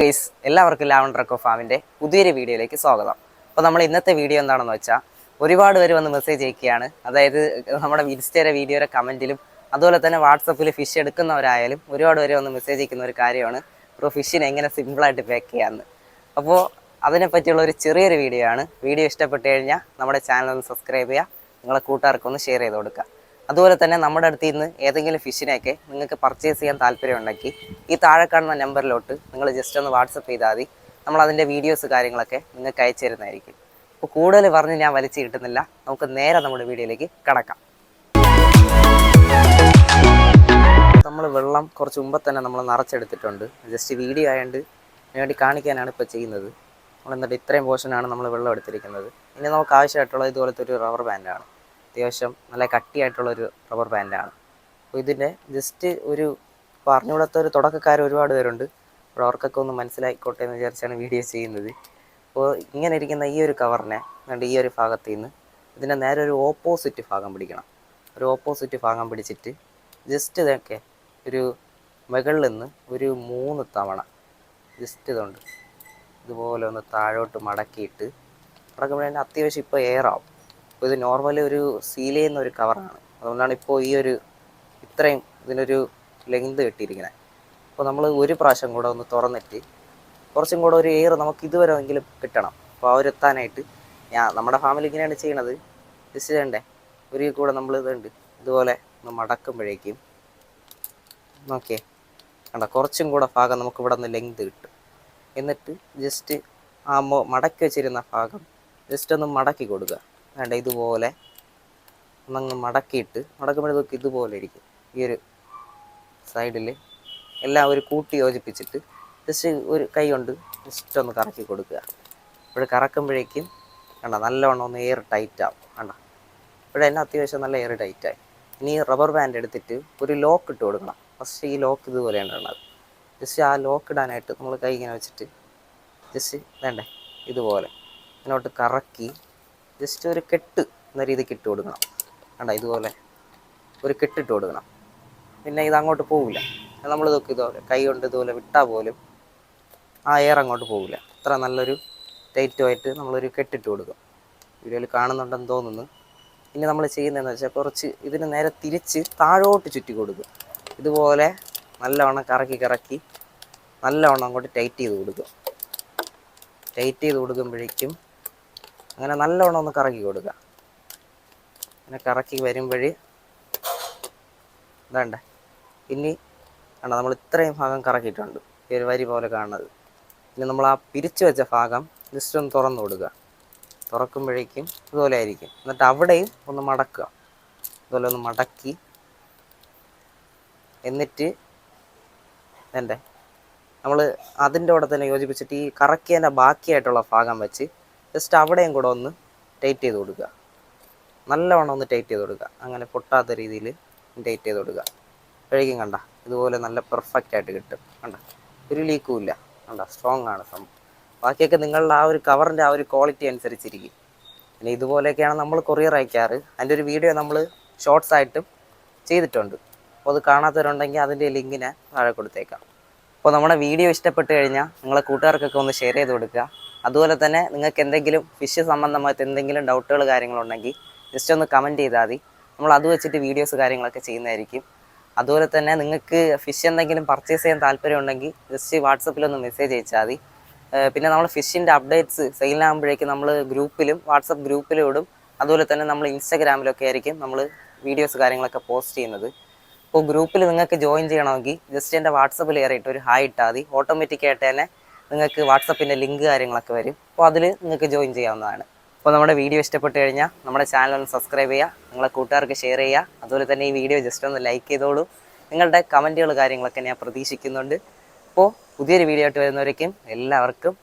Guys എല്ലാവർക്കും lavender echo ഫാമിൻ്റെ പുതിയൊരു വീഡിയോയിലേക്ക് സ്വാഗതം. അപ്പോൾ നമ്മൾ ഇന്നത്തെ വീഡിയോ എന്താണെന്ന് വെച്ചാൽ ഒരുപാട് പേര് വന്ന് മെസ്സേജ് അയക്കുകയാണ്. അതായത് നമ്മുടെ ഇൻസ്റ്റയുടെ വീഡിയോയുടെ കമൻറ്റിലും അതുപോലെ തന്നെ വാട്സപ്പിൽ ഫിഷ് എടുക്കുന്നവരായാലും ഒരുപാട് പേര് വന്ന് മെസ്സേജ് അയക്കുന്ന ഒരു കാര്യമാണ് ബ്രോ ഫിഷിനെ എങ്ങനെ സിമ്പിളായിട്ട് പാക്ക് ചെയ്യാമെന്ന്. അപ്പോൾ അതിനെപ്പറ്റിയുള്ള ഒരു ചെറിയൊരു വീഡിയോ ആണ്. വീഡിയോ ഇഷ്ടപ്പെട്ട് കഴിഞ്ഞാൽ നമ്മുടെ ചാനൽ ഒന്ന് സബ്സ്ക്രൈബ് ചെയ്യുക, നിങ്ങളെ കൂട്ടുകാർക്കൊന്ന് ഷെയർ ചെയ്ത് കൊടുക്കുക. അതുപോലെ തന്നെ നമ്മുടെ അടുത്ത് നിന്ന് ഏതെങ്കിലും ഫിഷിനെയൊക്കെ നിങ്ങൾക്ക് പർച്ചേസ് ചെയ്യാൻ താല്പര്യമുണ്ടെങ്കിൽ ഈ താഴെ കാണുന്ന നമ്പറിലോട്ട് നിങ്ങൾ ജസ്റ്റ് ഒന്ന് വാട്സപ്പ് ചെയ്താൽ മതി. നമ്മൾ അതിൻ്റെ വീഡിയോസ് കാര്യങ്ങളൊക്കെ നിങ്ങൾക്ക് അയച്ചു തരുന്നതായിരിക്കും. അപ്പോൾ കൂടുതൽ പറഞ്ഞ് ഞാൻ വലിച്ചു കിട്ടുന്നില്ല, നമുക്ക് നേരെ നമ്മുടെ വീഡിയോയിലേക്ക് കടക്കാം. നമ്മൾ വെള്ളം കുറച്ച് മുമ്പ് തന്നെ നമ്മൾ നിറച്ചെടുത്തിട്ടുണ്ട്. ജസ്റ്റ് വീഡിയോ ആയതുകൊണ്ട് വേണ്ടി കാണിക്കാനാണ് ഇപ്പോൾ ചെയ്യുന്നത്. നമ്മൾ എന്നിട്ട് ഇത്രയും പോർഷനാണ് നമ്മൾ വെള്ളം എടുത്തിരിക്കുന്നത്. ഇനി നമുക്ക് ആവശ്യമായിട്ടുള്ള ഇതുപോലത്തെ ഒരു റബ്ബർ ബാൻഡാണ്. അത്യാവശ്യം നല്ല കട്ടിയായിട്ടുള്ളൊരു റബ്ബർ ബാൻഡാണ്. അപ്പോൾ ഇതിൻ്റെ ജസ്റ്റ് ഒരു പറഞ്ഞുകൂടാത്ത ഒരു തുടക്കക്കാർ ഒരുപാട് പേരുണ്ട്. അപ്പോൾ അവർക്കൊക്കെ ഒന്ന് മനസ്സിലായിക്കോട്ടെ എന്ന് വിചാരിച്ചാണ് വീഡിയോ ചെയ്യുന്നത്. അപ്പോൾ ഇങ്ങനെ ഇരിക്കുന്ന ഈ ഒരു കവറിനെ കണ്ട് ഈ ഒരു ഭാഗത്ത് നിന്ന് ഇതിൻ്റെ നേരെ ഒരു ഓപ്പോസിറ്റ് ഭാഗം പിടിക്കണം. ഒരു ഓപ്പോസിറ്റ് ഭാഗം പിടിച്ചിട്ട് ജസ്റ്റ് ഇതൊക്കെ ഒരു മുകളിൽ നിന്ന് ഒരു 3 തവണ ജസ്റ്റ് ഇതുണ്ട് ഇതുപോലെ ഒന്ന് താഴോട്ട് മടക്കിയിട്ട് മടക്കുമ്പോഴേ അത്യാവശ്യം ഇപ്പോൾ എയറാവും. അപ്പോൾ ഇത് നോർമലി ഒരു സീൽ ചെയ്യുന്ന ഒരു കവറാണ്. അതുകൊണ്ടാണ് ഇപ്പോൾ ഈ ഒരു ഇത്രയും ഇതിനൊരു ലെങ്ത് കിട്ടിയിരിക്കുന്നത്. അപ്പോൾ നമ്മൾ ഒരു പ്രാവശ്യം കൂടെ ഒന്ന് തുറന്നിട്ട് കുറച്ചും കൂടെ ഒരു എയർ നമുക്ക് ഇതുവരെ എങ്കിലും കിട്ടണം. അപ്പോൾ അവരെത്താനായിട്ട് നമ്മുടെ ഫാമിലി ഇങ്ങനെയാണ് ചെയ്യണത്. ജസ്റ്റ് ചെയ്യണ്ടേ ഒരു കൂടെ നമ്മൾ ഇതുണ്ട് ഇതുപോലെ ഒന്ന് മടക്കുമ്പോഴേക്കും നോക്കിയേ കണ്ട കുറച്ചും കൂടെ ഭാഗം നമുക്ക് ഇവിടെ നിന്ന് ലെങ്ത് കിട്ടും. എന്നിട്ട് ജസ്റ്റ് ആ മടക്കി വെച്ചിരുന്ന ഭാഗം ജസ്റ്റ് ഒന്ന് മടക്കി കൊടുക്കുക. വേണ്ട ഇതുപോലെ ഒന്നങ്ങ് മടക്കിയിട്ട് മടക്കുമ്പോഴത്തേക്ക് ഇതുപോലെ ഇരിക്കും. ഈ ഒരു സൈഡിൽ എല്ലാം ഒരു കൂട്ടി യോജിപ്പിച്ചിട്ട് ജസ്റ്റ് ഒരു കൈ കൊണ്ട് ജസ്റ്റ് ഒന്ന് കറക്കി കൊടുക്കുക. ഇവിടെ കറക്കുമ്പോഴേക്കും കണ്ട നല്ലവണ്ണം ഒന്ന് എയർ ടൈറ്റ് ആവും. കണ്ട ഇവിടെ എന്നെ അത്യാവശ്യം നല്ല എയർ ടൈറ്റായി. ഇനി റബ്ബർ ബാൻഡ് എടുത്തിട്ട് ഒരു ലോക്ക് ഇട്ട് കൊടുക്കണം. ഫസ്റ്റ് ഈ ലോക്ക് ഇതുപോലെയാണ് ഇടുന്നത്. ജസ്റ്റ് ആ ലോക്ക് ഇടാനായിട്ട് നമ്മൾ കൈ ഇങ്ങനെ വെച്ചിട്ട് ജസ്റ്റ് വേണ്ടേ ഇതുപോലെ ഇങ്ങോട്ട് കറക്കി ജസ്റ്റ് ഒരു കെട്ട് എന്ന രീതിക്ക് ഇട്ട് കൊടുക്കണം. കണ്ട ഇതുപോലെ ഒരു കെട്ടിട്ട് കൊടുക്കണം. പിന്നെ ഇത് അങ്ങോട്ട് പോവില്ല. നമ്മൾ ഇതൊക്കെ ഇതുപോലെ കൈ കൊണ്ട് ഇതുപോലെ വിട്ടാൽ പോലും ആ എയർ അങ്ങോട്ട് പോവില്ല. അത്ര നല്ലൊരു ടൈറ്റുമായിട്ട് നമ്മളൊരു കെട്ടിട്ട് കൊടുക്കും. വീഡിയോയിൽ കാണുന്നുണ്ടെന്ന് തോന്നുന്നു. ഇനി നമ്മൾ ചെയ്യുന്നതെന്ന് വെച്ചാൽ കുറച്ച് ഇതിന് നേരെ തിരിച്ച് താഴോട്ട് ചുറ്റി കൊടുക്കുക. ഇതുപോലെ നല്ലവണ്ണം കറക്കി നല്ലവണ്ണം അങ്ങോട്ട് ടൈറ്റ് ചെയ്ത് കൊടുക്കുക. ടൈറ്റ് ചെയ്ത് കൊടുക്കുമ്പോഴേക്കും അങ്ങനെ നല്ലവണ്ണം ഒന്ന് കറക്കി കൊടുക്കുക. അങ്ങനെ കറക്കി വരുമ്പോൾ ഇതാണ്ടേ ഇനി കണ്ട നമ്മൾ ഇത്രയും ഭാഗം കറക്കിയിട്ടുണ്ട്. ഈ ഒരു വരി പോലെ കാണുന്നത്. ഇനി നമ്മൾ ആ പിരിച്ചു വെച്ച ഭാഗം ജസ്റ്റ് ഒന്ന് തുറന്നു കൊടുക്കുക. തുറക്കുമ്പോഴേക്കും ഇതുപോലെ ആയിരിക്കും. എന്നിട്ട് അവിടെയും ഒന്ന് മടക്കുക. ഇതുപോലെ ഒന്ന് മടക്കി എന്നിട്ട് എൻ്റെ നമ്മൾ അതിൻ്റെ കൂടെ തന്നെ യോജിപ്പിച്ചിട്ട് ഈ കറക്കിയതിൻ്റെ ബാക്കിയായിട്ടുള്ള ഭാഗം വെച്ച് ജസ്റ്റ് അവിടെയും കൂടെ ഒന്ന് ടൈറ്റ് ചെയ്ത് കൊടുക്കുക. നല്ലവണ്ണം ഒന്ന് ടൈറ്റ് ചെയ്ത് കൊടുക്കുക. അങ്ങനെ പൊട്ടാത്ത രീതിയിൽ ടൈറ്റ് ചെയ്ത് കൊടുക്കുക. അപ്പോഴേക്കും കണ്ട ഇതുപോലെ നല്ല പെർഫെക്റ്റ് ആയിട്ട് കിട്ടും. കണ്ട ഒരു ലീക്കും ഇല്ല. കണ്ട സ്ട്രോങ് ആണ് സംഭവം. ബാക്കിയൊക്കെ നിങ്ങളുടെ ആ ഒരു കവറിൻ്റെ ആ ഒരു ക്വാളിറ്റി അനുസരിച്ചിരിക്കും. പിന്നെ ഇതുപോലെയൊക്കെയാണ് നമ്മൾ കൊറിയർ അയക്കാറ്. അതിൻ്റെ ഒരു വീഡിയോ നമ്മൾ ഷോർട്സ് ആയിട്ടും ചെയ്തിട്ടുണ്ട്. അപ്പോൾ അത് കാണാത്തവരുണ്ടെങ്കിൽ അതിൻ്റെ ലിങ്കിനെ താഴെ കൊടുത്തേക്കാം. അപ്പോൾ നമ്മുടെ വീഡിയോ ഇഷ്ടപ്പെട്ട് കഴിഞ്ഞാൽ നിങ്ങളെ കൂട്ടുകാർക്കൊക്കെ ഒന്ന് ഷെയർ ചെയ്ത് കൊടുക്കുക. അതുപോലെ തന്നെ നിങ്ങൾക്ക് എന്തെങ്കിലും ഫിഷ് സംബന്ധമായിട്ട് എന്തെങ്കിലും ഡൗട്ടുകൾ കാര്യങ്ങളുണ്ടെങ്കിൽ ജസ്റ്റ് ഒന്ന് കമൻറ്റ് ചെയ്താൽ മതി. നമ്മൾ അത് വെച്ചിട്ട് വീഡിയോസ് കാര്യങ്ങളൊക്കെ ചെയ്യുന്നതായിരിക്കും. അതുപോലെ തന്നെ നിങ്ങൾക്ക് ഫിഷ് എന്തെങ്കിലും പർച്ചേസ് ചെയ്യാൻ താല്പര്യമുണ്ടെങ്കിൽ ജസ്റ്റ് വാട്സപ്പിലൊന്ന് മെസ്സേജ് അയച്ചാൽ മതി. പിന്നെ നമ്മൾ ഫിഷിൻ്റെ അപ്ഡേറ്റ്സ് സെയിലാകുമ്പോഴേക്കും നമ്മൾ ഗ്രൂപ്പിലും വാട്സപ്പ് ഗ്രൂപ്പിലും ഇടും. അതുപോലെ തന്നെ നമ്മൾ ഇൻസ്റ്റാഗ്രാമിലൊക്കെ ആയിരിക്കും നമ്മൾ വീഡിയോസ് കാര്യങ്ങളൊക്കെ പോസ്റ്റ് ചെയ്യുന്നത്. അപ്പോൾ ഗ്രൂപ്പിൽ നിങ്ങൾക്ക് ജോയിൻ ചെയ്യണമെങ്കിൽ ജസ്റ്റ് എൻ്റെ വാട്സപ്പിൽ കയറിയിട്ട് ഒരു ഹായ് ഇട്ടാൽ മതി. ഓട്ടോമാറ്റിക്കായിട്ട് തന്നെ നിങ്ങൾക്ക് വാട്സപ്പിൻ്റെ ലിങ്ക് കാര്യങ്ങളൊക്കെ വരും. അപ്പോൾ അതിൽ നിങ്ങൾക്ക് ജോയിൻ ചെയ്യാവുന്നതാണ്. അപ്പോൾ നമ്മുടെ വീഡിയോ ഇഷ്ടപ്പെട്ട് കഴിഞ്ഞാൽ നമ്മുടെ ചാനൽ ഒന്ന് സബ്സ്ക്രൈബ് ചെയ്യുക, നിങ്ങളെ കൂട്ടുകാർക്ക് ഷെയർ ചെയ്യുക. അതുപോലെ തന്നെ ഈ വീഡിയോ ജസ്റ്റ് ഒന്ന് ലൈക്ക് ചെയ്തോളൂ. നിങ്ങളുടെ കമൻറ്റുകൾ കാര്യങ്ങളൊക്കെ ഞാൻ പ്രതീക്ഷിക്കുന്നുണ്ട്. അപ്പോൾ പുതിയൊരു വീഡിയോ ആയിട്ട് വരുന്നവരേക്കും എല്ലാവർക്കും